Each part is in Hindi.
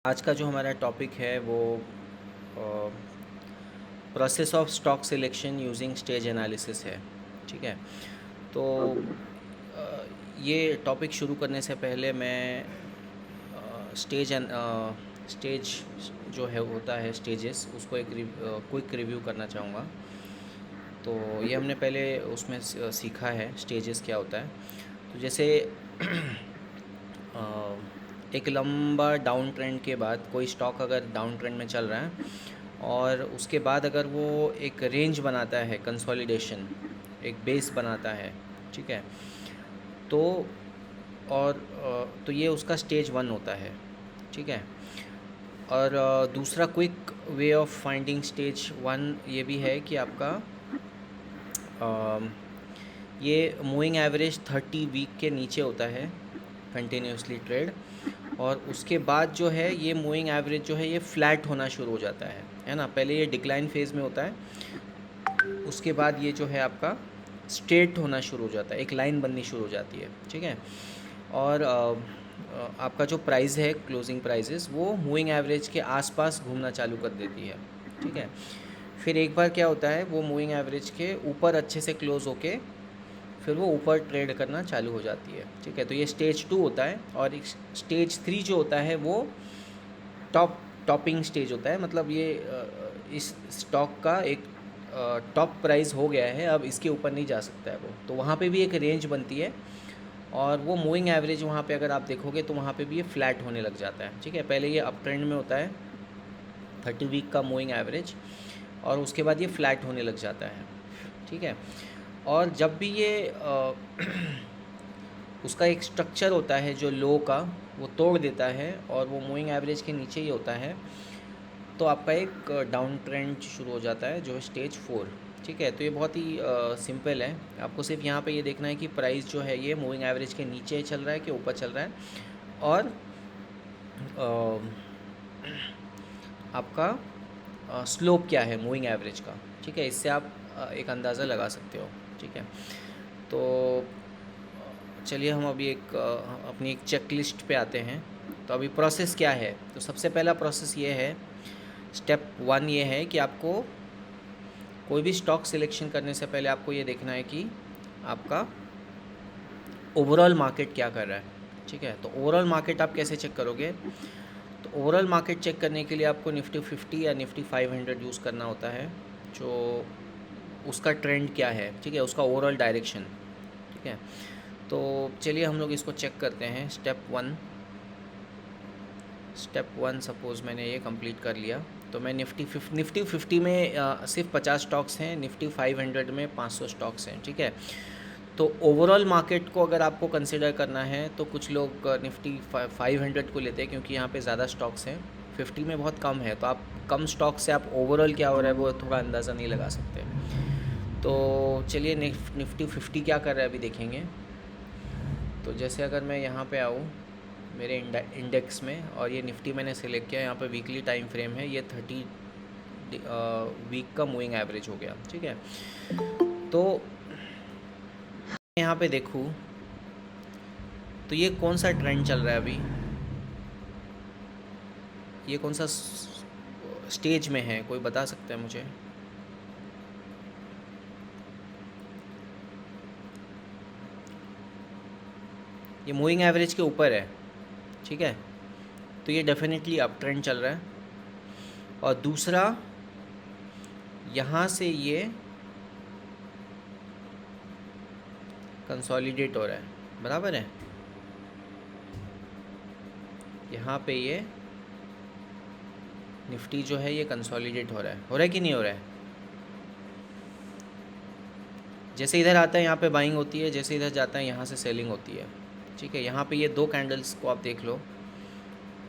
आज का जो हमारा टॉपिक है वो process of stock selection using stage analysis है। ठीक है। तो ओके। ये टॉपिक शुरू करने से पहले मैं स्टेज एंड स्टेज जो है होता है स्टेजेस उसको एक क्विक रिव्यू करना चाहूँगा। तो ये हमने पहले उसमें सीखा है स्टेजेस क्या होता है। तो जैसे अ, एक लंबा डाउन ट्रेंड के बाद कोई स्टॉक अगर डाउन ट्रेंड में चल रहा है और उसके बाद अगर वो एक रेंज बनाता है, कंसोलिडेशन, एक बेस बनाता है। ठीक है। तो तो ये उसका स्टेज वन होता है। ठीक है। और दूसरा quick way of finding stage one ये भी है कि आपका ये मूविंग एवरेज 30 वीक के नीचे होता है कंटिन्यूसली ट्रेड। और उसके बाद जो है ये मूविंग एवरेज जो है ये फ्लैट होना शुरू हो जाता है ना। पहले ये डिक्लाइन फेज़ में होता है, उसके बाद ये जो है आपका स्ट्रेट होना शुरू हो जाता है, एक लाइन बननी शुरू हो जाती है। ठीक है। और आपका जो प्राइस है, क्लोजिंग प्राइजेस, वो मूविंग एवरेज के आसपास घूमना चालू कर देती है। ठीक है। फिर एक बार क्या होता है, वो मूविंग एवरेज के ऊपर अच्छे से क्लोज होके फिर वो ऊपर ट्रेड करना चालू हो जाती है। ठीक है। तो ये स्टेज टू होता है। और एक स्टेज थ्री जो होता है वो टॉपिंग स्टेज होता है। मतलब ये इस स्टॉक का एक टॉप प्राइस हो गया है, अब इसके ऊपर नहीं जा सकता है वो, तो वहाँ पे भी एक रेंज बनती है। और वो मूविंग एवरेज वहाँ पे अगर आप देखोगे तो वहाँ पे भी ये फ्लैट होने लग जाता है। ठीक है। पहले ये अप ट्रेंड में होता है 30 वीक का मूविंग एवरेज, और उसके बाद ये फ्लैट होने लग जाता है। ठीक है। और जब भी ये उसका एक स्ट्रक्चर होता है जो लो का, वो तोड़ देता है और वो मूविंग एवरेज के नीचे ही होता है, तो आपका एक डाउन ट्रेंड शुरू हो जाता है जो है स्टेज फोर। ठीक है। तो ये बहुत ही सिंपल है। आपको सिर्फ यहाँ पे ये देखना है कि प्राइस जो है ये मूविंग एवरेज के नीचे चल रहा है कि ऊपर चल रहा है, और आपका स्लोप क्या है मूविंग एवरेज का। ठीक है। इससे आप एक अंदाज़ा लगा सकते हो। ठीक है। तो चलिए हम अभी अपनी एक चेकलिस्ट पे आते हैं। तो अभी प्रोसेस क्या है, तो सबसे पहला प्रोसेस ये है, स्टेप वन ये है कि आपको कोई भी स्टॉक सिलेक्शन करने से पहले आपको ये देखना है कि आपका ओवरऑल मार्केट क्या कर रहा है। ठीक है। तो ओवरऑल मार्केट आप कैसे चेक करोगे, तो ओवरऑल मार्केट चेक करने के लिए आपको निफ्टी 50 या निफ्टी 500 यूज़ करना होता है, जो उसका ट्रेंड क्या है। ठीक है। उसका ओवरऑल डायरेक्शन। ठीक है। तो चलिए हम लोग इसको चेक करते हैं। स्टेप वन सपोज़ मैंने ये कंप्लीट कर लिया, तो मैं निफ्टी 50 में सिर्फ 50 स्टॉक्स हैं, निफ्टी 500 में 500 स्टॉक्स हैं। ठीक है। तो ओवरऑल मार्केट को अगर आपको कंसिडर करना है तो कुछ लोग निफ्टी 500 को लेते हैं क्योंकि यहाँ पे ज़्यादा स्टॉक्स हैं, 50 में बहुत कम है, तो आप कम स्टॉक से आप ओवरऑल क्या हो रहा है वो थोड़ा अंदाज़ा नहीं लगा सकते। तो चलिए निफ्टी 50 क्या कर रहा है अभी देखेंगे। तो जैसे अगर मैं यहाँ पे आऊँ मेरे इंडेक्स में, और ये निफ्टी मैंने सेलेक्ट किया, यहाँ पे वीकली टाइम फ्रेम है, ये 30 वीक का मूविंग एवरेज हो गया। ठीक है। तो यहाँ पे देखूँ तो ये कौन सा ट्रेंड चल रहा है अभी, ये कौन सा स्टेज में है, कोई बता सकता है मुझे। ये मूविंग एवरेज के ऊपर है। ठीक है। तो ये डेफिनेटली अप ट्रेंड चल रहा है। और दूसरा, यहाँ से ये कंसोलिडेट हो रहा है, बराबर है। यहाँ पे ये निफ्टी जो है ये कंसोलिडेट हो रहा है कि नहीं हो रहा है। जैसे इधर आता है यहाँ पे बाइंग होती है, जैसे इधर जाता है यहाँ से सेलिंग होती है। ठीक है। यहाँ पे ये दो कैंडल्स को आप देख लो,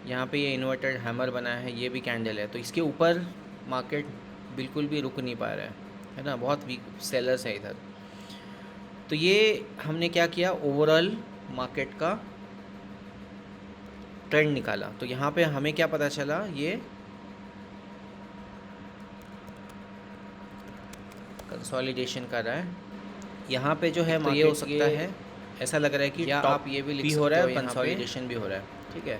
यहाँ पे ये इन्वर्टेड हैमर बना है, ये भी कैंडल है, तो इसके ऊपर मार्केट बिल्कुल भी रुक नहीं पा रहा है ना, बहुत वीक सेलर्स है इधर। तो ये हमने क्या किया, ओवरऑल मार्केट का ट्रेंड निकाला। तो यहाँ पे हमें क्या पता चला, ये कंसोलिडेशन कर रहा है। यहाँ पे जो है तो ये हो सकता है, ऐसा लग रहा है कि टॉप ये भी लिख हो रहा है, कंसोलिडेशन भी हो रहा है। ठीक है।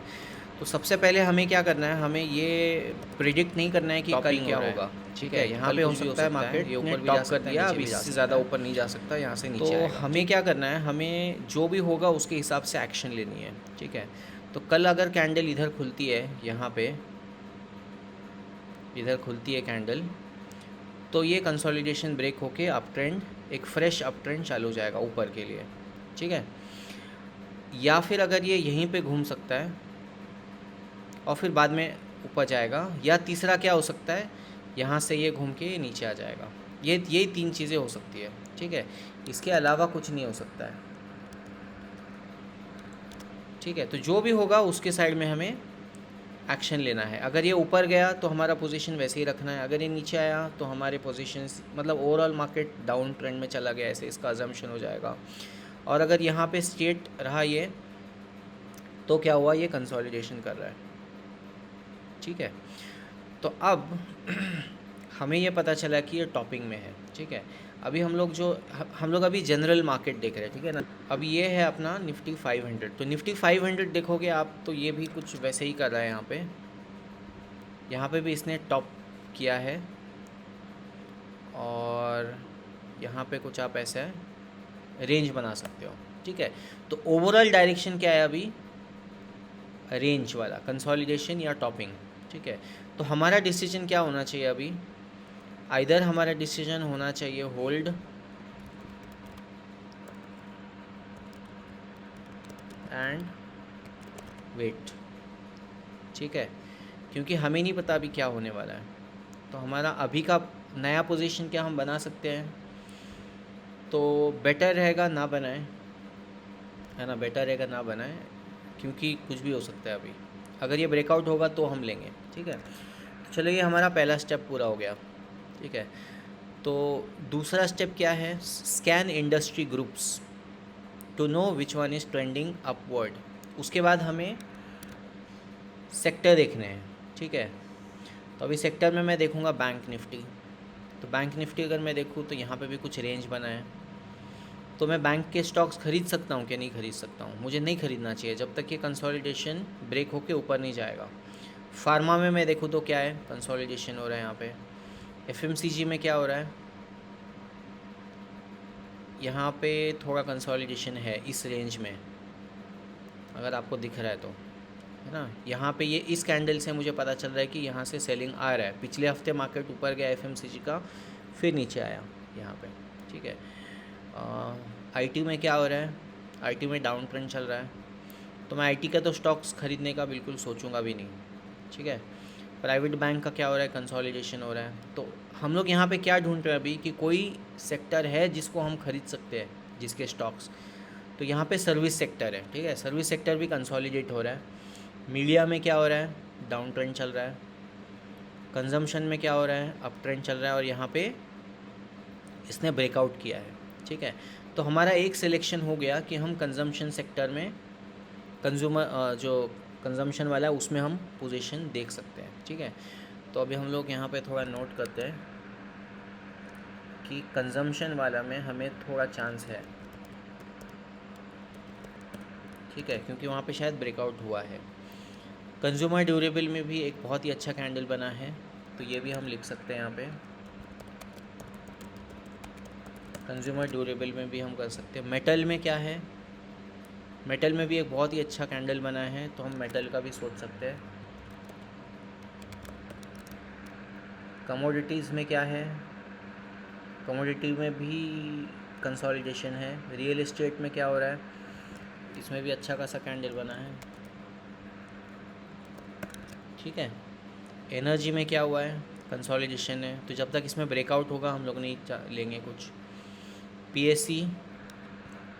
तो सबसे पहले हमें क्या करना है, हमें ये प्रिडिक्ट नहीं करना है कि कल क्या होगा, ठीक है। यहाँ पे हो सकता है मार्केट ये ऊपर भी जा सकता है, अब इससे ज़्यादा ऊपर नहीं जा सकता, यहाँ से नीचे आएगा। तो हमें क्या करना है, हमें जो भी होगा उसके हिसाब से एक्शन लेनी है, ठीक है। तो कल अगर कैंडल इधर खुलती है, यहाँ पे इधर खुलती है कैंडल, तो ये कंसोलिडेशन ब्रेक होके अप ट्रेंड, एक फ्रेश अप ट्रेंड चालू हो जाएगा ऊपर के लिए, ठीक है। या फिर अगर ये यहीं पे घूम सकता है और फिर बाद में ऊपर जाएगा, या तीसरा क्या हो सकता है, यहाँ से ये घूम के नीचे आ जाएगा। यही 3 चीज़ें हो सकती है, ठीक है। इसके अलावा कुछ नहीं हो सकता है, ठीक है। तो जो भी होगा उसके साइड में हमें एक्शन लेना है। अगर ये ऊपर गया तो हमारा पोजीशन वैसे ही रखना है, अगर ये नीचे आया तो हमारे पोजीशंस, मतलब ओवरऑल मार्केट डाउन ट्रेंड में चला गया, ऐसे इसका अजम्पशन हो जाएगा। और अगर यहाँ पे स्टेट रहा ये, तो क्या हुआ, ये कंसोलिडेशन कर रहा है, ठीक है। तो अब हमें ये पता चला कि ये टॉपिंग में है, ठीक है। अभी हम लोग अभी जनरल मार्केट देख रहे हैं, ठीक है ना। अभी ये है अपना निफ्टी 500। तो निफ्टी 500 देखोगे आप तो ये भी कुछ वैसे ही कर रहा है। यहाँ पे भी इसने टॉप किया है, और यहाँ पे कुछ आप ऐसा रेंज बना सकते हो, ठीक है। तो ओवरऑल डायरेक्शन क्या है अभी, रेंज वाला, कंसोलिडेशन या टॉपिंग, ठीक है। तो हमारा डिसीजन क्या होना चाहिए अभी, आइदर हमारा डिसीजन होना चाहिए होल्ड एंड वेट, ठीक है, क्योंकि हमें नहीं पता अभी क्या होने वाला है। तो हमारा अभी का नया पोजीशन क्या हम बना सकते हैं, तो बेटर रहेगा ना बनाएं, है ना, बेटर रहेगा ना बनाएं, क्योंकि कुछ भी हो सकता है अभी। अगर ये ब्रेकआउट होगा तो हम लेंगे, ठीक है। तो चलो, ये हमारा पहला स्टेप पूरा हो गया, ठीक है। तो दूसरा स्टेप क्या है, scan industry groups to know which one is trending upward. उसके बाद हमें सेक्टर देखने हैं, ठीक है। तो अभी सेक्टर में मैं देखूंगा बैंक निफ्टी। तो बैंक निफ्टी अगर मैं देखूं तो यहाँ पे भी कुछ रेंज बना है। तो मैं बैंक के स्टॉक्स खरीद सकता हूँ कि नहीं खरीद सकता हूँ, मुझे नहीं खरीदना चाहिए जब तक ये कंसोलिडेशन ब्रेक होके ऊपर नहीं जाएगा। फार्मा में मैं देखूँ तो क्या है, कंसोलिडेशन हो रहा है यहाँ पे। एफएमसीजी में क्या हो रहा है, यहाँ पे थोड़ा कंसोलिडेशन है इस रेंज में, अगर आपको दिख रहा है तो, है ना। यहाँ पे ये इस कैंडल से मुझे पता चल रहा है कि यहाँ से सेलिंग आ रहा है। पिछले हफ्ते मार्केट ऊपर गया एफएमसीजी का, फिर नीचे आया यहाँ पे, ठीक है। आईटी में क्या हो रहा है, आईटी में डाउन ट्रेंड चल रहा है। तो मैं आईटी का तो स्टॉक्स खरीदने का बिल्कुल सोचूंगा भी नहीं, ठीक है। प्राइवेट बैंक का क्या हो रहा है, कंसोलिडेशन हो रहा है। तो हम लोग यहाँ पे क्या ढूंढ रहे हैं अभी, कि कोई सेक्टर है जिसको हम खरीद सकते हैं, जिसके स्टॉक्स। तो यहाँ पे सर्विस सेक्टर है, ठीक है। सर्विस सेक्टर भी कंसोलिडेट हो रहा है। मीडिया में क्या हो रहा है, डाउन ट्रेंड चल रहा है। कंजम्पशन में क्या हो रहा है, अप ट्रेंड चल रहा है, और यहाँ पे इसने ब्रेकआउट किया है, ठीक है। तो हमारा एक सिलेक्शन हो गया कि हम कंजम्पशन सेक्टर में, कंज्यूमर जो कंजम्पशन वाला है उसमें हम पोजीशन देख सकते हैं, ठीक है। तो अभी हम लोग यहाँ पे थोड़ा नोट करते हैं कि कंजम्पशन वाला में हमें थोड़ा चांस है, ठीक है, क्योंकि वहाँ पे शायद ब्रेकआउट हुआ है। कंज्यूमर ड्यूरेबल में भी एक बहुत ही अच्छा कैंडल बना है, तो ये भी हम लिख सकते हैं यहाँ पे। कंज्यूमर ड्यूरेबल में भी हम कर सकते हैं। मेटल में क्या है, मेटल में भी एक बहुत ही अच्छा कैंडल बना है, तो हम मेटल का भी सोच सकते हैं। कमोडिटीज़ में क्या है, कमोडिटी में भी कंसोलिडेशन है। रियल एस्टेट में क्या हो रहा है, इसमें भी अच्छा खासा कैंडल बना है, ठीक है। एनर्जी में क्या हुआ है, कंसोलिडेशन है। तो जब तक इसमें ब्रेकआउट होगा हम लोग नहीं लेंगे कुछ। पीएससी,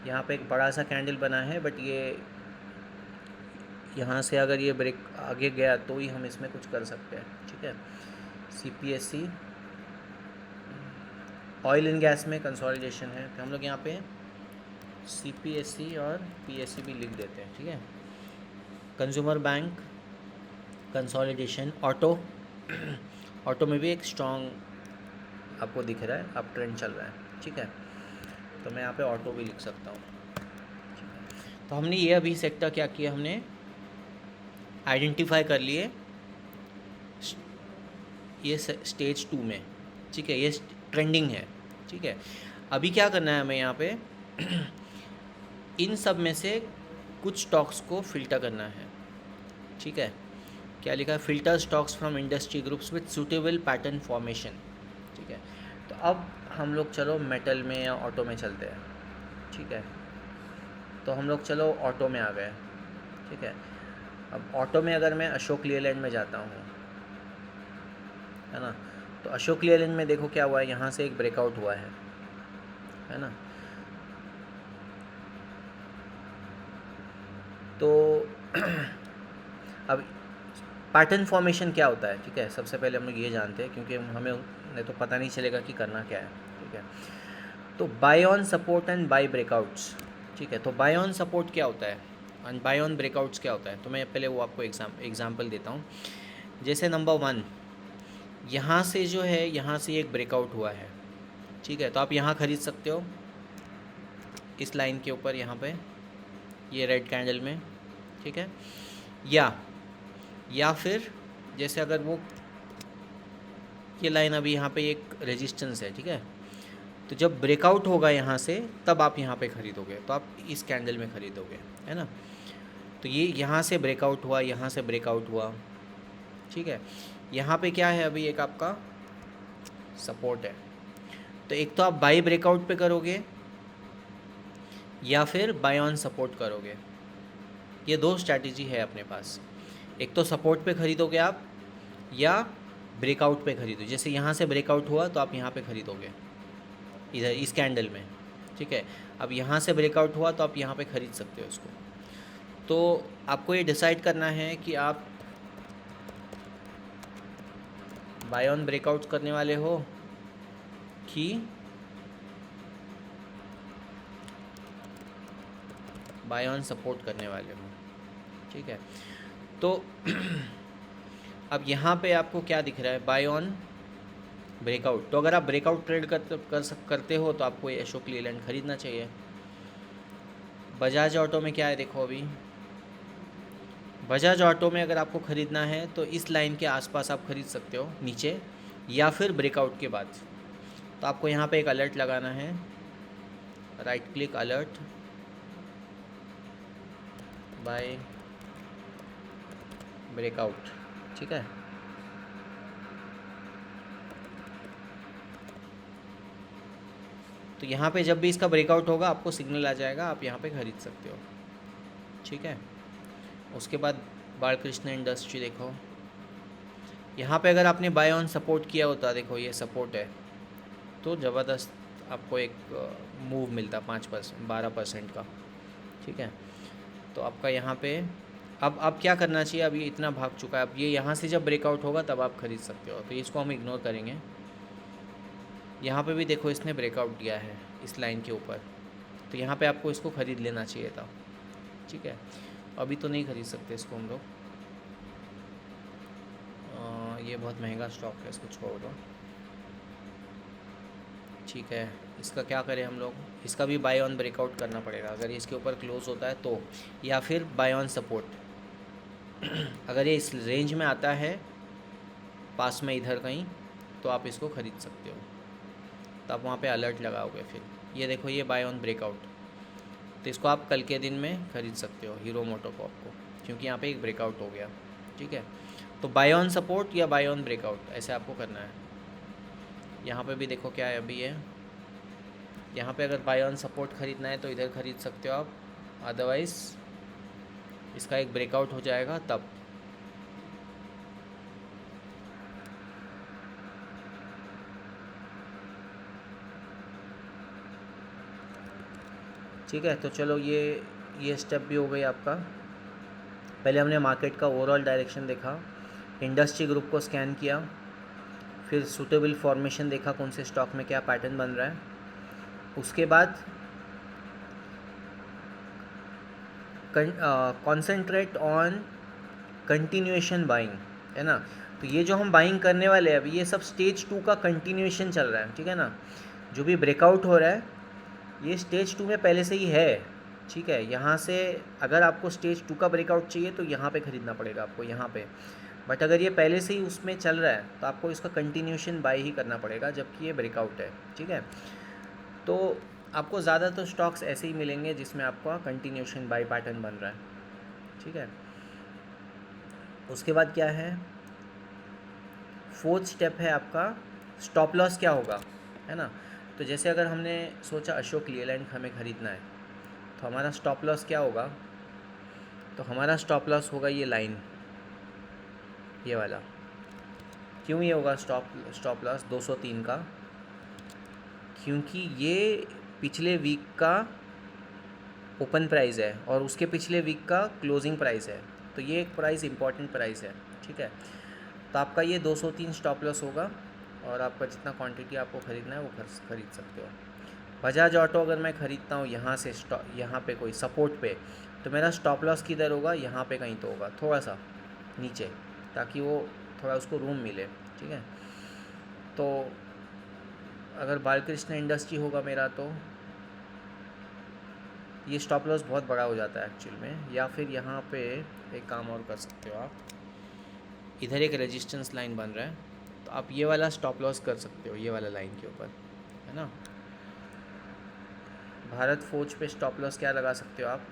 यहाँ पे एक बड़ा सा कैंडल बना है, बट ये यहाँ से अगर ये ब्रेक आगे गया तो ही हम इसमें कुछ कर सकते हैं, ठीक है। सीपीएससी, ऑयल एंड गैस में कंसोलिडेशन है, तो हम लोग यहाँ पे सीपीएससी और पीएससी भी लिख देते हैं, ठीक है। Consumer bank, consolidation. Auto, auto में भी एक स्ट्रॉन्ग आपको दिख रहा है, अप ट्रेंड चल रहा है, ठीक है। तो मैं यहाँ पे ऑटो भी लिख सकता हूँ। तो हमने ये अभी सेक्टर क्या किया, हमने आइडेंटिफाई कर लिए ये स्टेज 2 में, ठीक है, ये ट्रेंडिंग है, ठीक है। अभी क्या करना है हमें यहाँ पे इन सब में से कुछ स्टॉक्स को फिल्टर करना है, ठीक है। क्या लिखा है, filter stocks from industry groups with suitable pattern formation, ठीक है। तो अब हम लोग चलो मेटल में या ऑटो में चलते हैं, ठीक है। तो हम लोग चलो ऑटो में आ गए, ठीक है। अब ऑटो में अगर मैं अशोक लेलैंड में जाता हूँ, है ना, तो अशोक लेलैंड में देखो क्या हुआ है, यहाँ से एक ब्रेकआउट हुआ है ना। तो अब पैटर्न फॉर्मेशन क्या होता है, ठीक है, सबसे पहले हम लोग ये जानते हैं, क्योंकि हमें नहीं तो पता नहीं चलेगा कि करना क्या है, ठीक है। तो buy on support and buy breakouts, ठीक है। तो बाय ऑन सपोर्ट क्या होता है एंड बाय ऑन ब्रेकआउट्स क्या होता है, तो मैं पहले वो आपको एग्जाम्पल देता हूँ। जैसे नंबर 1, यहाँ से जो है, यहाँ से एक ब्रेकआउट हुआ है, ठीक है। तो आप यहाँ ख़रीद सकते हो इस लाइन के ऊपर, यहाँ पे ये रेड कैंडल में, ठीक है। या फिर जैसे अगर वो ये लाइन अभी यहाँ पे एक रेजिस्टेंस है, ठीक है, तो जब ब्रेकआउट होगा यहाँ से तब आप यहाँ पे ख़रीदोगे, तो आप इस कैंडल में ख़रीदोगे, है ना। तो ये यहाँ से ब्रेकआउट हुआ, यहाँ से ब्रेकआउट हुआ, ठीक है। यहाँ पे क्या है, अभी एक आपका सपोर्ट है। तो एक तो आप बाई ब्रेकआउट पे करोगे या फिर बाय ऑन सपोर्ट करोगे, ये दो स्ट्रैटेजी है अपने पास। एक तो सपोर्ट पे ख़रीदोगे आप, या ब्रेकआउट पे ख़रीदो। जैसे यहाँ से ब्रेकआउट हुआ तो आप यहाँ पे ख़रीदोगे इधर इस कैंडल में, ठीक है। अब यहाँ से ब्रेकआउट हुआ तो आप यहाँ पे ख़रीद सकते हो इसको। तो आपको ये डिसाइड करना है कि आप बाय ऑन ब्रेकआउट करने वाले हो कि बाय ऑन सपोर्ट करने वाले हो, ठीक है। तो अब यहाँ पे आपको क्या दिख रहा है, बाय ऑन ब्रेकआउट। तो अगर आप ब्रेकआउट ट्रेड करते हो तो आपको ये अशोक लेलैंड ख़रीदना चाहिए। बजाज ऑटो में क्या है, देखो अभी बजाज ऑटो में अगर आपको ख़रीदना है तो इस लाइन के आसपास आप ख़रीद सकते हो नीचे, या फिर ब्रेकआउट के बाद। तो आपको यहाँ पे एक अलर्ट लगाना है, right click alert, buy breakout, ठीक है। तो यहाँ पे जब भी इसका ब्रेकआउट होगा आपको सिग्नल आ जाएगा, आप यहाँ पे ख़रीद सकते हो, ठीक है। उसके बाद बालकृष्ण इंडस्ट्री देखो, यहाँ पे अगर आपने बाय ऑन सपोर्ट किया होता, देखो ये सपोर्ट है, तो ज़बरदस्त आपको एक मूव मिलता 5% 12% का, ठीक है। तो आपका यहाँ पे अब क्या करना चाहिए, अब ये इतना भाग चुका है, अब ये यहाँ से जब ब्रेकआउट होगा तब आप ख़रीद सकते हो। तो इसको हम इग्नोर करेंगे। यहाँ पे भी देखो इसने ब्रेकआउट दिया है इस लाइन के ऊपर, तो यहाँ पे आपको इसको ख़रीद लेना चाहिए था, ठीक है। अभी तो नहीं ख़रीद सकते इसको हम लोग, ये बहुत महंगा स्टॉक है, इसको छोड़ दो, ठीक है। इसका क्या करें हम लोग, इसका भी बाय ऑन ब्रेकआउट करना पड़ेगा अगर ये इसके ऊपर क्लोज होता है तो, या फिर बाय ऑन सपोर्ट। अगर ये इस रेंज में आता है पास में इधर कहीं, तो आप इसको ख़रीद सकते हो। तो आप वहाँ पे अलर्ट लगाओगे, फिर ये देखो ये बाय ऑन ब्रेकआउट, तो इसको आप कल के दिन में ख़रीद सकते हो हीरो मोटोकॉर्प को, क्योंकि यहाँ पे एक ब्रेकआउट हो गया, ठीक है। तो बाय ऑन सपोर्ट या बाय ऑन ब्रेकआउट ऐसे आपको करना है। यहाँ पे भी देखो क्या है, अभी है यहाँ पे अगर बाय ऑन सपोर्ट ख़रीदना है तो इधर ख़रीद सकते हो आप, अदरवाइज़ इसका एक ब्रेकआउट हो जाएगा तब। ठीक है, तो चलो ये स्टेप भी हो गई आपका। पहले हमने मार्केट का ओवरऑल डायरेक्शन देखा, इंडस्ट्री ग्रुप को स्कैन किया, फिर सूटेबल फॉर्मेशन देखा कौन से स्टॉक में क्या पैटर्न बन रहा है, उसके बाद कॉन्सेंट्रेट ऑन कंटिन्यूएशन बाइंग, है ना। तो ये जो हम बाइंग करने वाले हैं अभी, ये सब स्टेज 2 का कंटिन्यूएशन चल रहा है, ठीक है ना। जो भी ब्रेकआउट हो रहा है ये स्टेज 2 में पहले से ही है, ठीक है। यहाँ से अगर आपको स्टेज 2 का ब्रेकआउट चाहिए तो यहाँ पे ख़रीदना पड़ेगा आपको, यहाँ पे। बट अगर ये पहले से ही उसमें चल रहा है तो आपको इसका कंटिन्यूशन बाय ही करना पड़ेगा जबकि ये ब्रेकआउट है, ठीक है। तो आपको ज़्यादातर स्टॉक्स ऐसे ही मिलेंगे जिसमें आपका कंटिन्यूशन बाय पैटर्न बन रहा है, ठीक है। उसके बाद क्या है, फोर्थ स्टेप है आपका स्टॉप लॉस क्या होगा, है ना। तो जैसे अगर हमने सोचा अशोक लीलैंड हमें ख़रीदना है तो हमारा स्टॉप लॉस क्या होगा, तो हमारा स्टॉप लॉस होगा ये लाइन, ये वाला। क्यों ये होगा स्टॉप लॉस 203 का, क्योंकि ये पिछले वीक का ओपन प्राइस है और उसके पिछले वीक का क्लोजिंग प्राइस है, तो ये एक प्राइस इंपॉर्टेंट प्राइस है, ठीक है। तो आपका ये 203 स्टॉप लॉस होगा और आपका जितना क्वांटिटी आपको ख़रीदना है वो खरीद सकते हो। बजाज ऑटो अगर मैं ख़रीदता हूँ यहाँ से यहाँ पे कोई सपोर्ट पे, तो मेरा स्टॉप लॉस किधर होगा, यहाँ पे कहीं तो होगा, थोड़ा सा नीचे, ताकि वो थोड़ा उसको रूम मिले, ठीक है। तो अगर बालकृष्ण इंडस्ट्री होगा मेरा तो ये स्टॉप लॉस बहुत बड़ा हो जाता है एक्चुअल में। या फिर यहाँ पे एक काम और कर सकते हो आप, इधर एक रेजिस्टेंस लाइन बन रहा है तो आप ये वाला स्टॉप लॉस कर सकते हो, ये वाला लाइन के ऊपर, है ना। भारत फोर्ज पे स्टॉप लॉस क्या लगा सकते हो आप,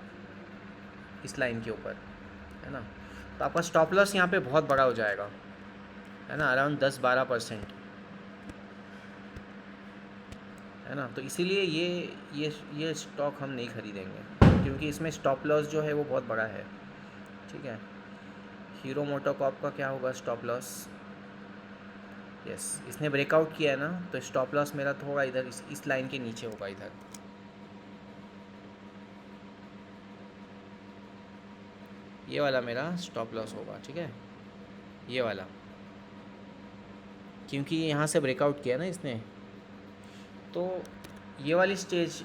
इस लाइन के ऊपर, है ना। तो आपका स्टॉप लॉस यहाँ पे बहुत बड़ा हो जाएगा, है ना, अराउंड 10-12%, है ना। तो इसीलिए ये स्टॉक हम नहीं ख़रीदेंगे क्योंकि इसमें स्टॉप लॉस जो है वो बहुत बड़ा है, ठीक है। हीरो मोटोकॉर्प का क्या होगा स्टॉप लॉस, यस, इसने ब्रेकआउट किया है ना, तो स्टॉप लॉस मेरा थोड़ा इधर इस लाइन के नीचे होगा, इधर ये वाला मेरा स्टॉप लॉस होगा, ठीक है, ये वाला, क्योंकि यहाँ से ब्रेकआउट किया ना इसने। तो ये वाली स्टेज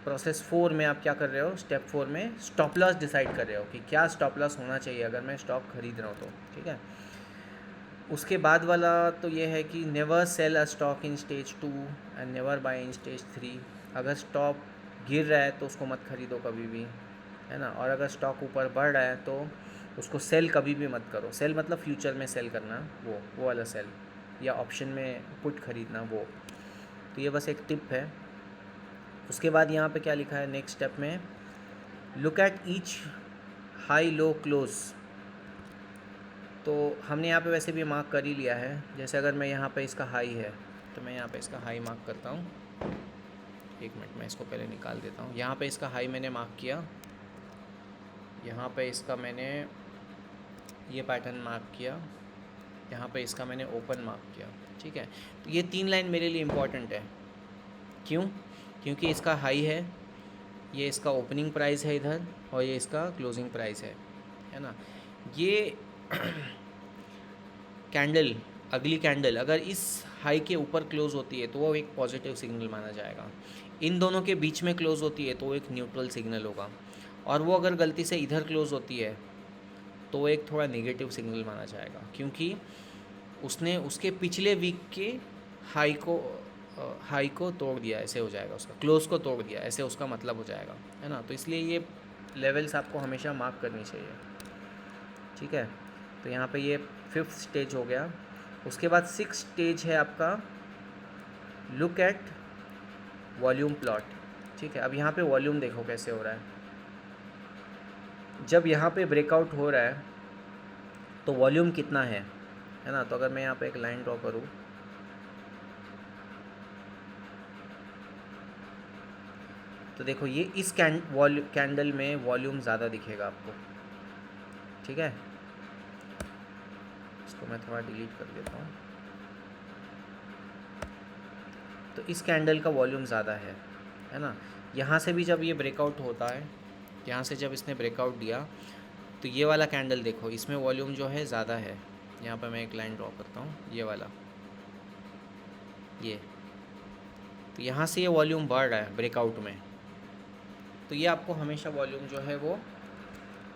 प्रोसेस 4 में आप क्या कर रहे हो, स्टेप 4 में स्टॉप लॉस डिसाइड कर रहे हो कि क्या स्टॉप लॉस होना चाहिए अगर मैं स्टॉक खरीद रहा हूँ तो, ठीक है। उसके बाद वाला तो ये है कि never sell a stock in stage 2 and never buy in stage 3। अगर स्टॉक गिर रहा है तो उसको मत खरीदो कभी भी, है ना। और अगर स्टॉक ऊपर बढ़ रहा है तो उसको सेल कभी भी मत करो। सेल मतलब फ्यूचर में सेल करना, वो वाला सेल, या ऑप्शन में पुट खरीदना वो। तो ये बस एक टिप है। उसके बाद यहाँ पे क्या लिखा है नेक्स्ट स्टेप में, look at each high low close. तो हमने यहाँ पे वैसे भी मार्क कर ही लिया है। जैसे अगर मैं यहाँ पे इसका हाई है तो मैं यहाँ पे इसका हाई मार्क करता हूँ, एक मिनट मैं इसको पहले निकाल देता हूँ। यहाँ पे इसका हाई मैंने मार्क किया, यहाँ पे इसका मैंने ये पैटर्न मार्क किया, यहाँ पे इसका मैंने ओपन मार्क किया, ठीक है। तो ये 3 लाइन मेरे लिए इम्पॉर्टेंट है। क्यों? क्योंकि इसका हाई है, ये इसका ओपनिंग प्राइस है इधर, और ये इसका क्लोजिंग प्राइस है ना। ये कैंडल, अगली कैंडल अगर इस हाई के ऊपर क्लोज़ होती है तो वो एक पॉजिटिव सिग्नल माना जाएगा। इन दोनों के बीच में क्लोज़ होती है तो वो एक न्यूट्रल सिग्नल होगा, और वो अगर गलती से इधर क्लोज़ होती है तो वो एक थोड़ा नेगेटिव सिग्नल माना जाएगा, क्योंकि उसने उसके पिछले वीक के हाई को तोड़ दिया, ऐसे हो जाएगा, उसका क्लोज़ को तोड़ दिया, ऐसे उसका मतलब हो जाएगा, है ना। तो इसलिए ये लेवल्स आपको हमेशा मार्क करनी चाहिए, ठीक है। तो यहाँ पे ये 5th स्टेज हो गया। उसके बाद 6th स्टेज है आपका लुक एट वॉल्यूम प्लॉट, ठीक है। अब यहाँ पे वॉल्यूम देखो कैसे हो रहा है। जब यहाँ पे ब्रेकआउट हो रहा है तो वॉल्यूम कितना है ना। तो अगर मैं यहाँ पे एक लाइन ड्रॉ करूँ तो देखो ये इस कैंडल में वॉल्यूम ज़्यादा दिखेगा आपको, ठीक है। इसको मैं थोड़ा डिलीट कर देता हूँ। तो इस कैंडल का वॉल्यूम ज़्यादा है ना। यहाँ से भी जब ये ब्रेकआउट होता है, यहाँ से जब इसने ब्रेकआउट दिया तो ये वाला कैंडल देखो, इसमें वॉल्यूम जो है ज़्यादा है। यहाँ पर मैं एक लाइन ड्रॉ करता हूँ, ये वाला, ये, तो यहाँ से ये वॉल्यूम बढ़ रहा है ब्रेकआउट में। तो ये आपको हमेशा वॉल्यूम जो है वो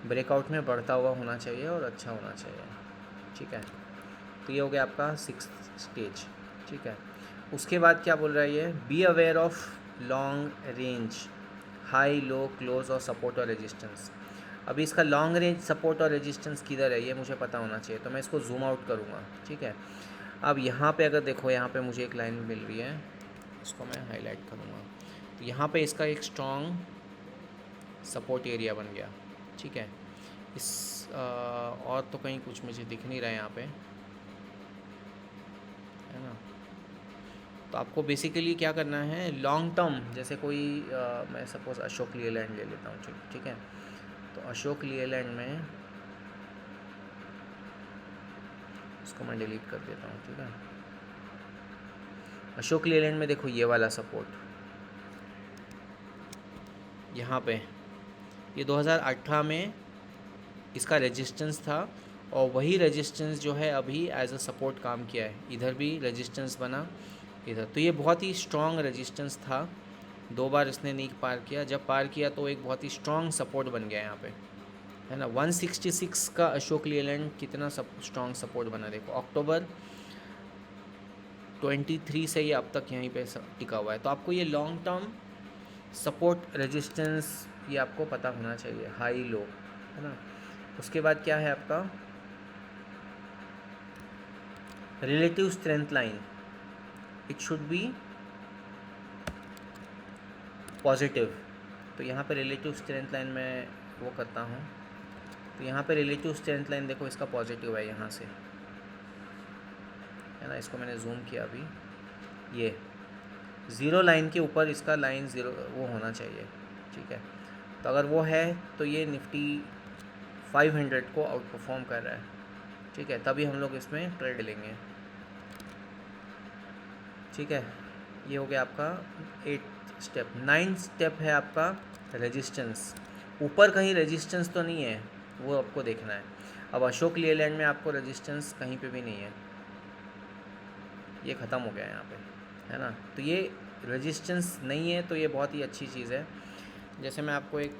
ब्रेकआउट में बढ़ता हुआ होना चाहिए और अच्छा होना चाहिए, ठीक है। तो ये हो गया आपका 6th स्टेज, ठीक है। उसके बाद क्या बोल रहा है ये, be aware of long range high, low, close और सपोर्ट और रेजिस्टेंस। अभी इसका लॉन्ग रेंज सपोर्ट और रेजिस्टेंस किधर है ये मुझे पता होना चाहिए, तो मैं इसको जूम आउट करूँगा, ठीक है। अब यहाँ पे अगर देखो, यहाँ पे मुझे एक लाइन मिल रही है, इसको मैं हाईलाइट करूँगा, तो यहाँ पे इसका एक स्ट्रॉन्ग सपोर्ट एरिया बन गया, ठीक है। इस और तो कहीं कुछ मुझे दिख नहीं रहा है यहाँ पे, है ना। तो आपको बेसिकली क्या करना है, लॉन्ग टर्म, जैसे कोई मैं सपोज़ अशोक लीलैंड ले लेता हूँ, ठीक है। तो अशोक लीलैंड में इसको मैं डिलीट कर देता हूँ, ठीक है। अशोक लीलैंड में देखो ये वाला सपोर्ट यहाँ पे, ये 2018 में इसका रेजिस्टेंस था, और वही रेजिस्टेंस जो है अभी एज अ सपोर्ट काम किया है। इधर भी रेजिस्टेंस बना इधर, तो ये बहुत ही स्ट्रॉन्ग रेजिस्टेंस था। 2 बार इसने नीक पार किया, जब पार किया तो एक बहुत ही स्ट्रॉन्ग सपोर्ट बन गया यहाँ पे, है ना। 166 का अशोक लीलैंड कितना स्ट्रॉन्ग सपोर्ट बना, देखो अक्टूबर 23 से ये अब तक यहीं पे टिका हुआ है। तो आपको ये लॉन्ग टर्म सपोर्ट रेजिस्टेंस ये आपको पता होना चाहिए, हाई लो, है ना। उसके बाद क्या है आपका relative strength line, it should be positive. तो यहाँ पे रिलेटिव स्ट्रेंथ लाइन मैं वो करता हूँ, तो यहाँ पे रिलेटिव स्ट्रेंथ लाइन देखो इसका पॉजिटिव है यहाँ से, है ना। इसको मैंने जूम किया अभी, ये 0 लाइन के ऊपर इसका लाइन 0 वो होना चाहिए, ठीक है। तो अगर वो है तो ये निफ्टी 500 को आउट परफॉर्म कर रहा है, ठीक है, तभी हम लोग इसमें ट्रेड लेंगे, ठीक है। ये हो गया आपका 8 स्टेप। 9 स्टेप है आपका रेजिस्टेंस। ऊपर कहीं रेजिस्टेंस तो नहीं है, वो आपको देखना है। अब अशोक लीलैंड में आपको रेजिस्टेंस कहीं पे भी नहीं है, ये ख़त्म हो गया यहाँ पे, है ना। तो ये रेजिस्टेंस नहीं है, तो ये बहुत ही अच्छी चीज़ है। जैसे मैं आपको एक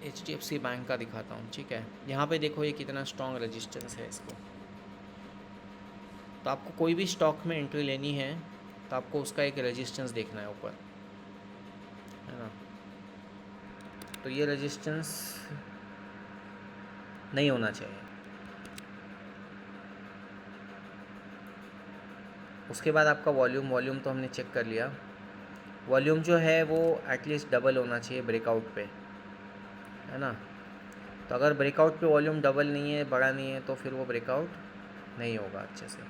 HDFC बैंक का दिखाता हूँ, ठीक है। यहाँ पे देखो ये कितना स्ट्रॉन्ग रेजिस्टेंस है इसको। तो आपको कोई भी स्टॉक में एंट्री लेनी है तो आपको उसका एक रेजिस्टेंस देखना है ऊपर, है ना। तो ये रेजिस्टेंस नहीं होना चाहिए। उसके बाद आपका वॉल्यूम तो हमने चेक कर लिया। वॉल्यूम जो है वो एटलीस्ट डबल होना चाहिए ब्रेकआउट पे, है ना। तो अगर ब्रेकआउट पे वॉल्यूम डबल नहीं है, बड़ा नहीं है, तो फिर वो ब्रेकआउट नहीं होगा अच्छे से।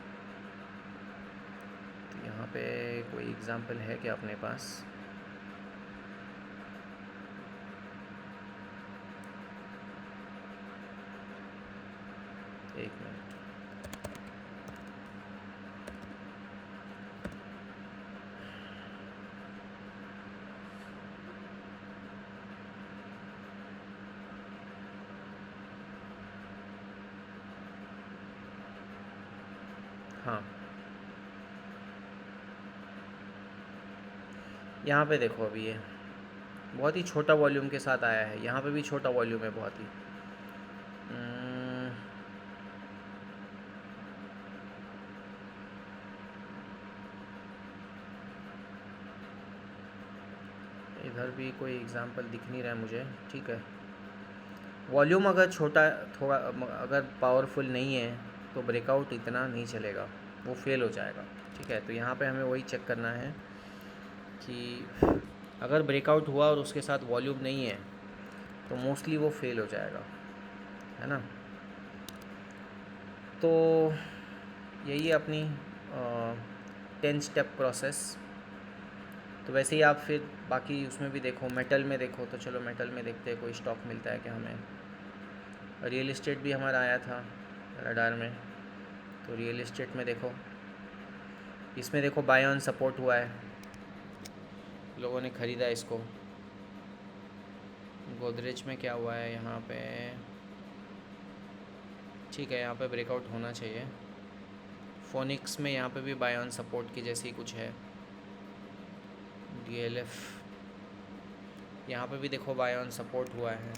तो यहाँ पे कोई एग्जांपल है क्या अपने पास? एक मिनट, हाँ यहाँ पे देखो, अभी ये बहुत ही छोटा वॉल्यूम के साथ आया है, यहाँ पे भी छोटा वॉल्यूम है बहुत ही। इधर भी कोई एग्जांपल दिख नहीं रहा है मुझे, ठीक है। वॉल्यूम अगर छोटा थोड़ा अगर पावरफुल नहीं है तो ब्रेकआउट इतना नहीं चलेगा, वो फेल हो जाएगा, ठीक है। तो यहाँ पे हमें वही चेक करना है कि अगर ब्रेकआउट हुआ और उसके साथ वॉल्यूम नहीं है तो मोस्टली वो फेल हो जाएगा, है ना। तो यही है अपनी 10 स्टेप प्रोसेस। तो वैसे ही आप फिर बाकी उसमें भी देखो, मेटल में देखो, तो चलो मेटल में देखते हैं कोई स्टॉक मिलता है क्या हमें। रियल इस्टेट भी हमारा आया था रडार में, तो रियल इस्टेट में देखो, इसमें देखो बाय ऑन सपोर्ट हुआ है, लोगों ने ख़रीदा इसको। गोदरेज में क्या हुआ है यहाँ पे, ठीक है, यहाँ पे ब्रेकआउट होना चाहिए। फोनिक्स में यहाँ पे भी बाय ऑन सपोर्ट की जैसी कुछ है। DLF यहाँ पे भी देखो बाय ऑन सपोर्ट हुआ है।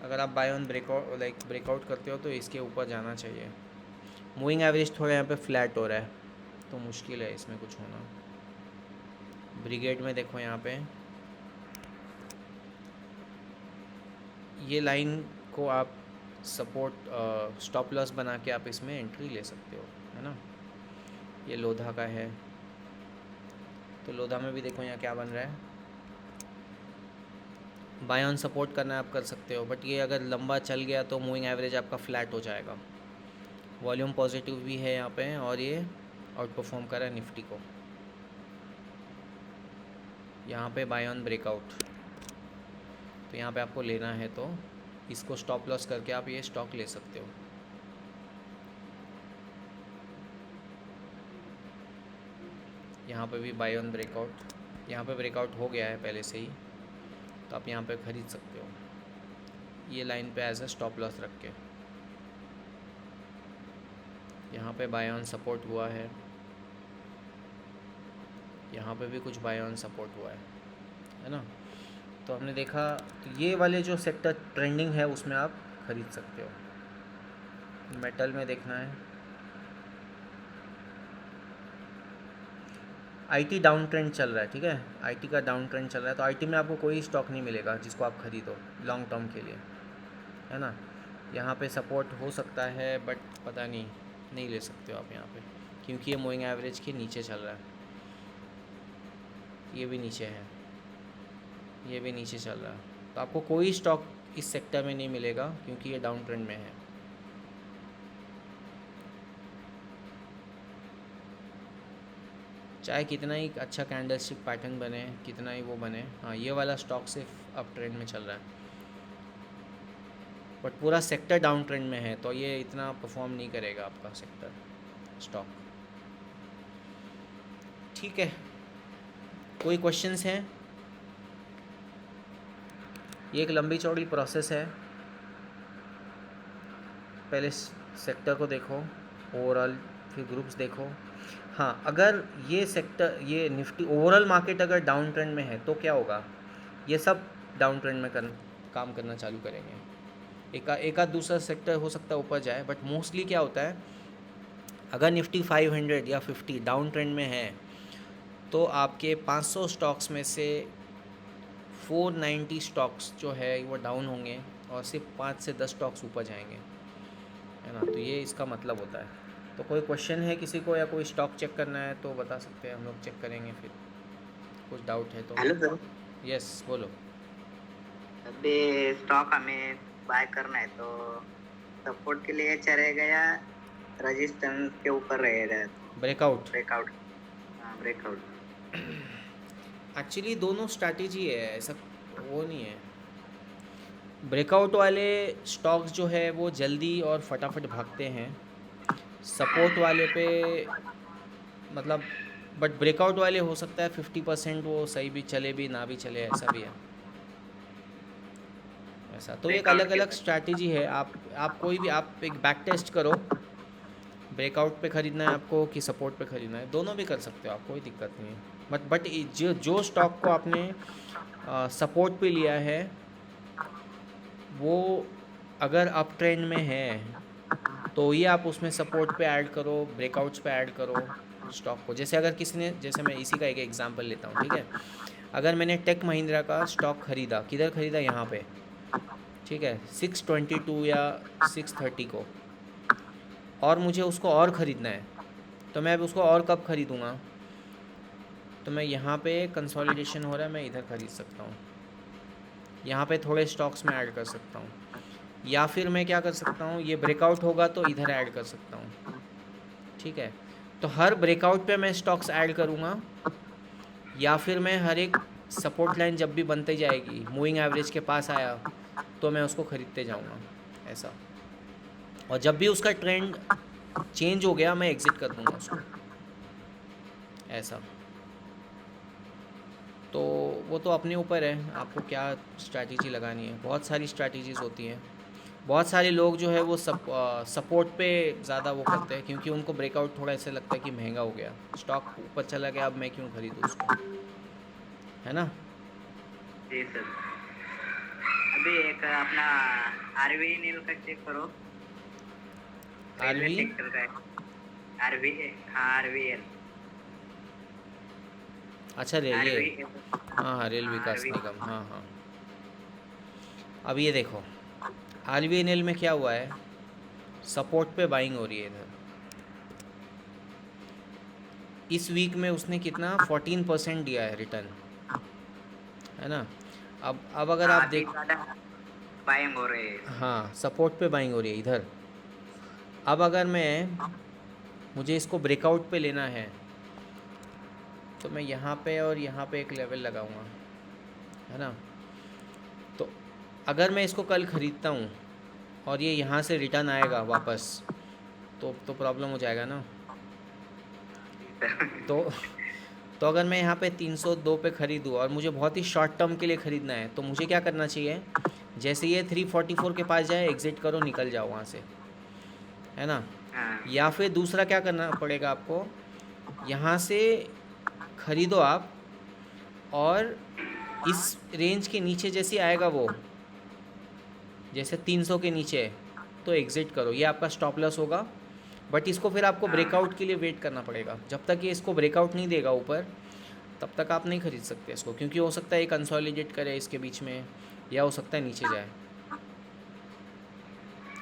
अगर आप बाय ऑन ब्रेकआउट करते हो तो इसके ऊपर जाना चाहिए। मूविंग एवरेज थोड़ा यहाँ पे फ्लैट हो रहा है, तो मुश्किल है इसमें कुछ होना। ब्रिगेड में देखो यहाँ पे ये लाइन को आप सपोर्ट स्टॉप लॉस बना के आप इसमें एंट्री ले सकते हो, है ना। ये लोधा का है, तो लोधा में भी देखो यहाँ क्या बन रहा है, बाय ऑन सपोर्ट करना है आप कर सकते हो, बट ये अगर लंबा चल गया तो मूविंग एवरेज आपका फ्लैट हो जाएगा। वॉल्यूम पॉजिटिव भी है यहाँ पे और ये आउट परफॉर्म कर रहा है निफ्टी को। यहाँ पे बाय ऑन ब्रेकआउट, तो यहाँ पे आपको लेना है तो इसको स्टॉप लॉस करके आप ये स्टॉक ले सकते हो। यहाँ पे भी बाय ऑन ब्रेकआउट, यहाँ पे ब्रेकआउट हो गया है पहले से ही, तो आप यहाँ पे ख़रीद सकते हो ये लाइन पे एज अ स्टॉप लॉस रख के। यहाँ पे बाय ऑन सपोर्ट हुआ है, यहाँ पे भी कुछ बाय ऑन सपोर्ट हुआ है ना। तो हमने देखा, तो ये वाले जो सेक्टर ट्रेंडिंग है उसमें आप ख़रीद सकते हो। मेटल में देखना है, आईटी डाउन ट्रेंड चल रहा है, ठीक है, आईटी का डाउन ट्रेंड चल रहा है, तो आईटी में आपको कोई स्टॉक नहीं मिलेगा जिसको आप ख़रीदो लॉन्ग टर्म के लिए, है ना। यहाँ पे सपोर्ट हो सकता है बट पता नहीं ले सकते हो आप यहाँ पे, क्योंकि ये मूविंग एवरेज के नीचे चल रहा है। ये भी नीचे है, ये भी नीचे चल रहा है, तो आपको कोई स्टॉक इस सेक्टर में नहीं मिलेगा क्योंकि ये डाउन ट्रेंड में है। चाहे कितना ही अच्छा कैंडलस्टिक पैटर्न बने, कितना ही वो बने, हाँ ये वाला स्टॉक सिर्फ अप ट्रेंड में चल रहा है, बट पूरा सेक्टर डाउन ट्रेंड में है, तो ये इतना परफॉर्म नहीं करेगा आपका सेक्टर स्टॉक। ठीक है, कोई क्वेश्चंस हैं? ये एक लंबी चौड़ी प्रोसेस है, पहले सेक्टर को देखो ओवरऑल, फिर ग्रुप्स देखो। हाँ, अगर ये सेक्टर, ये निफ्टी ओवरऑल मार्केट अगर डाउन ट्रेंड में है तो क्या होगा, ये सब डाउन ट्रेंड में काम करना चालू करेंगे। एक आध दूसरा सेक्टर हो सकता है ऊपर जाए, बट मोस्टली क्या होता है, अगर निफ्टी 500 या 50 डाउन ट्रेंड में है तो आपके 500 स्टॉक्स में से 490 स्टॉक्स जो है वो डाउन होंगे और सिर्फ 5 से 10 स्टॉक्स ऊपर जाएंगे, है ना। तो ये इसका मतलब होता है। तो कोई क्वेश्चन है किसी को, या कोई स्टॉक चेक करना है तो बता सकते हैं, हम लोग चेक करेंगे फिर, कुछ डाउट है तो। हेलो सर, यस बोलो। अभी स्टॉक हमें बाय करना है तो सपोर्ट के लिए चलेगा या रेजिस्टेंस के ऊपर रहेगा? ब्रेकआउट, ब्रेकआउट, हाँ ब्रेकआउट। एक्चुअली दोनों स्ट्रैटेजी है, ऐसा वो नहीं है। ब्रेकआउट वाले स्टॉक्स जो है वो जल्दी और फटाफट भागते हैं, सपोर्ट वाले पे मतलब, बट ब्रेकआउट वाले हो सकता है 50% वो सही भी चले भी ना भी चले, ऐसा भी है, ऐसा। तो एक अलग अलग स्ट्रैटेजी है। आप कोई भी, आप एक बैक टेस्ट करो, ब्रेकआउट पे ख़रीदना है आपको कि सपोर्ट पे ख़रीदना है, दोनों भी कर सकते हो आप, कोई दिक्कत नहीं है। बट जो स्टॉक को आपने सपोर्ट पे लिया है वो अगर अप ट्रेंड में है तो ये आप उसमें सपोर्ट पे ऐड करो, ब्रेकआउट्स पे ऐड करो स्टॉक को। जैसे अगर किसी ने, जैसे मैं इसी का एक एग्जांपल लेता हूँ, ठीक है, अगर मैंने टेक महिंद्रा का स्टॉक ख़रीदा, किधर ख़रीदा, यहाँ पे, ठीक है, 622 या 630 को, और मुझे उसको और ख़रीदना है, तो मैं अब उसको और कब ख़रीदूँगा, तो मैं यहाँ पे कंसोलिडेशन हो रहा है, मैं इधर ख़रीद सकता हूँ, यहाँ पे थोड़े स्टॉक्स में ऐड कर सकता हूँ, या फिर मैं क्या कर सकता हूँ, ये ब्रेकआउट होगा तो इधर ऐड कर सकता हूँ, ठीक है। तो हर ब्रेकआउट पे मैं स्टॉक्स ऐड करूँगा, या फिर मैं हर एक सपोर्ट लाइन जब भी बनती जाएगी, मूविंग एवरेज के पास आया तो मैं उसको ख़रीदते जाऊँगा, ऐसा। और जब भी उसका ट्रेंड चेंज हो गया मैं एग्ज़िट कर दूँगा उसको, ऐसा। तो वो तो अपने ऊपर है, आपको क्या स्ट्रैटेजी लगानी है। बहुत सारी स्ट्रैटेजीज़ होती हैं। बहुत सारे लोग जो है वो सपोर्ट पे ज़्यादा वो करते हैं, क्योंकि उनको ब्रेकआउट थोड़ा ऐसे लगता है कि महंगा हो गया, स्टॉक ऊपर चला गया, अब मैं क्यों खरीदूँ उसको, है ना। जी सर, अभी एक अपना आरवी नील का चेक करो, रेलवे आरवी, सेक्टर का है, आरवी, हाँ आरवीएल, अच्छा रे ये, आरवी। हाँ हाँ, रेल हाँ विकास आरवी। निगम, हाँ हाँ। अब ये देखो, आरवीएनएल में क्या हुआ है, सपोर्ट पे बाइंग हो रही है इधर। इस वीक में उसने कितना 14% दिया है रिटर्न, है ना। अब अगर आप अभी देख, ज्यादा बाइंग हो रहे हैं। हाँ सपोर्ट पे बाइंग हो रही है इधर। अब अगर मैं, मुझे इसको ब्रेकआउट पे लेना है, तो मैं यहाँ पे और यहाँ पे एक लेवल लगाऊंगा, है ना। तो अगर मैं इसको कल ख़रीदता हूँ और ये यहाँ से रिटर्न आएगा वापस, तो प्रॉब्लम हो जाएगा ना। जी सर। तो तो अगर मैं यहाँ पे 302 पे ख़रीदूँ और मुझे बहुत ही शॉर्ट टर्म के लिए ख़रीदना है, तो मुझे क्या करना चाहिए, जैसे ये 344 के पास जाए एग्ज़िट करो, निकल जाओ वहाँ से, है ना। हाँ। या फिर दूसरा क्या करना पड़ेगा आपको, यहाँ से ख़रीदो आप, और इस रेंज के नीचे जैसे आएगा वो, जैसे 300 के नीचे, तो एग्ज़िट करो, ये आपका स्टॉप लॉस होगा। बट इसको फिर आपको हाँ। ब्रेकआउट के लिए वेट करना पड़ेगा, जब तक ये इसको ब्रेकआउट नहीं देगा ऊपर, तब तक आप नहीं खरीद सकते इसको, क्योंकि हो सकता है ये कंसोलिडेट करे इसके बीच में, या हो सकता है नीचे जाए।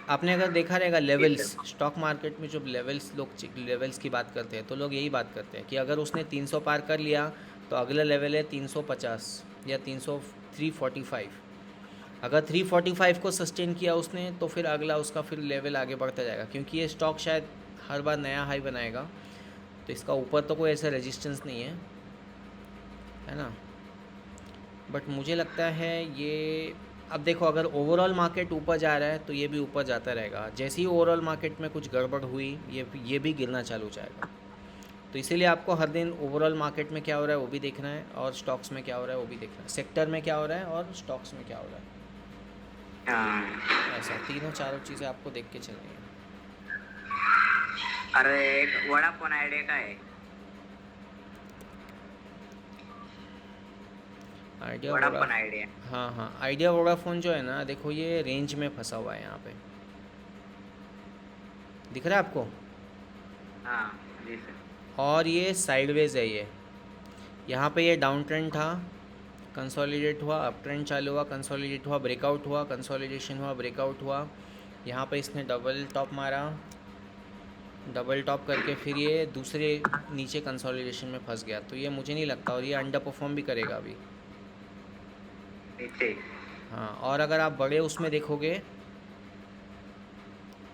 आपने अगर देखा रहेगा जी लेवल्स, सर। स्टॉक मार्केट में जब लेवल्स, लोग लेवल्स की बात करते हैं, तो लोग यही बात करते हैं कि अगर उसने 300 पार कर लिया, तो अगला लेवल है 350 या 300, 345। अगर 345 को सस्टेन किया उसने, तो फिर अगला उसका फिर लेवल आगे बढ़ता जाएगा, क्योंकि ये स्टॉक शायद हर बार नया हाई बनाएगा, तो इसका ऊपर तो कोई ऐसा रेजिस्टेंस नहीं है ना। बट मुझे लगता है ये, अब देखो अगर ओवरऑल मार्केट ऊपर जा रहा है, तो ये भी ऊपर जाता रहेगा। जैसे ही ओवरऑल मार्केट में कुछ गड़बड़ हुई, ये भी गिरना चालू हो जाएगा। तो इसीलिए आपको हर दिन ओवरऑल मार्केट में क्या हो रहा है वो भी देखना है, और स्टॉक्स में क्या हो रहा है वो भी देखना है, सेक्टर में क्या हो रहा है और स्टॉक्स में क्या हो रहा हाँ। है। ऐसा तीनों चारों चीज़ें आपको देख के चलनी है। अरे एक वोडाफोन आइडिया का है। Idea Voda, Vodafone idea. हाँ हाँ, आइडिया वोडाफोन जो है ना, देखो ये रेंज में फंसा हुआ है यहाँ पे, दिख रहा है आपको। हाँ जी सर। और ये साइडवेज है, ये यहाँ पे ये डाउन ट्रेंड था, कंसोलिडेट हुआ, अप ट्रेंड चालू हुआ, कंसोलिडेट हुआ, ब्रेकआउट हुआ, कंसोलिडेशन हुआ, ब्रेकआउट हुआ। यहाँ पे इसने डबल टॉप मारा, डबल टॉप करके फिर ये दूसरे नीचे कंसोलिडेशन में फंस गया। तो ये मुझे नहीं लगता, और ये अंडर परफॉर्म भी करेगा अभी। नीचे। हाँ, और अगर आप बड़े उसमें देखोगे,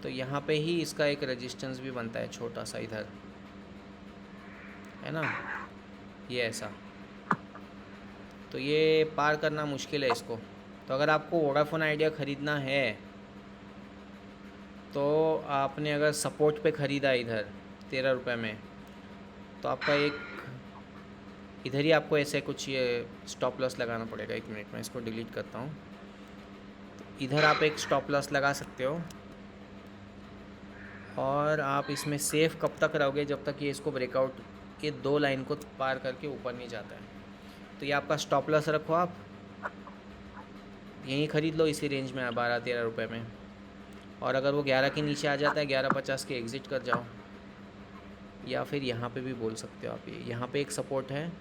तो यहाँ पे ही इसका एक रेजिस्टेंस भी बनता है छोटा सा इधर, है ना, ये ऐसा। तो ये पार करना मुश्किल है इसको। तो अगर आपको वोडाफोन आइडिया ख़रीदना है, तो आपने अगर सपोर्ट पे ख़रीदा इधर 13 रुपये में, तो आपका एक इधर ही आपको ऐसे कुछ ये स्टॉप लॉस लगाना पड़ेगा। 1 मिनट में इसको डिलीट करता हूँ। तो इधर आप एक स्टॉप लॉस लगा सकते हो, और आप इसमें सेफ़ कब तक रहोगे, जब तक ये इसको ब्रेकआउट, ये 2 लाइन को पार करके ऊपर नहीं जाता है। तो ये आपका स्टॉप लॉस रखो, आप यहीं ख़रीद लो इसी रेंज में 12-13 रुपये में। और अगर वो 11 के नीचे आ जाता है, 11.50 के एग्ज़िट कर जाओ। या फिर यहाँ पे भी बोल सकते हो आप, ये यहाँ पे एक सपोर्ट है,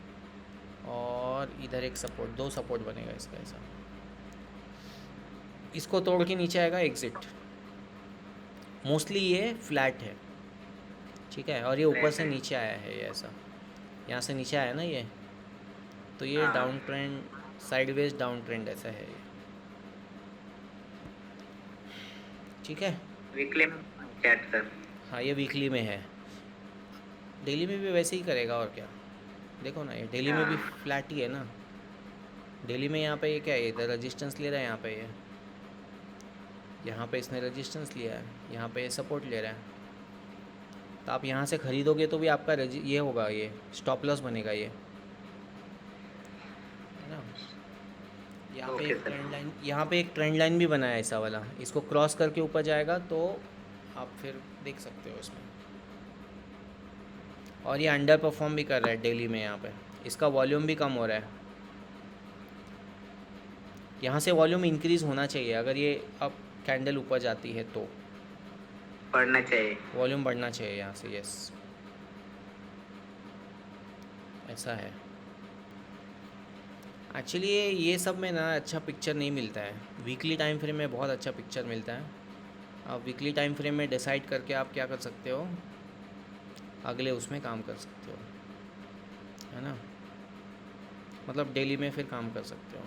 और इधर एक सपोर्ट, 2 सपोर्ट बनेगा इसका ऐसा। इसको तोड़ के नीचे आएगा, एग्ज़िट। मोस्टली ये फ्लैट है, ठीक है, और ये ऊपर फ्लैट से है। नीचे आया है, ये ऐसा यहाँ से नीचे आया ना ये, तो ये हाँ। Down trend, sideways down trend ऐसा है ये, ठीक है। वीकली में चैट सर। हाँ, ये वीकली में है, डेली में भी वैसे ही करेगा, और क्या। देखो ना, ये डेली में भी हाँ। फ्लैट ही है ना। डेली में यहाँ पे ये क्या है, इधर रेजिस्टेंस ले रहा है, यहाँ पे ये, यहाँ पे इसने रेजिस्टेंस लिया है, यहाँ पे ये सपोर्ट ले रहा है। तो आप यहाँ से ख़रीदोगे तो भी आपका ये होगा, ये स्टॉप लॉस बनेगा ये, है ना। यहाँ पे ओके एक सर। ट्रेंड लाइन, यहाँ पे एक ट्रेंड लाइन भी बनाया है ऐसा वाला, इसको क्रॉस करके ऊपर जाएगा तो आप फिर देख सकते हो इसमें। और ये अंडर परफॉर्म भी कर रहा है डेली में, यहाँ पे इसका वॉल्यूम भी कम हो रहा है। यहाँ से वॉल्यूम इंक्रीज़ होना चाहिए, अगर ये अब कैंडल ऊपर जाती है तो पढ़ना चाहिए। वॉल्यूम बढ़ना चाहिए यहाँ से, यस, ऐसा है। एक्चुअली ये सब में ना अच्छा पिक्चर नहीं मिलता है, वीकली टाइम फ्रेम में बहुत अच्छा पिक्चर मिलता है। आप वीकली टाइम फ्रेम में डिसाइड करके आप क्या कर सकते हो, अगले उसमें काम कर सकते हो, है ना, मतलब डेली में फिर काम कर सकते हो।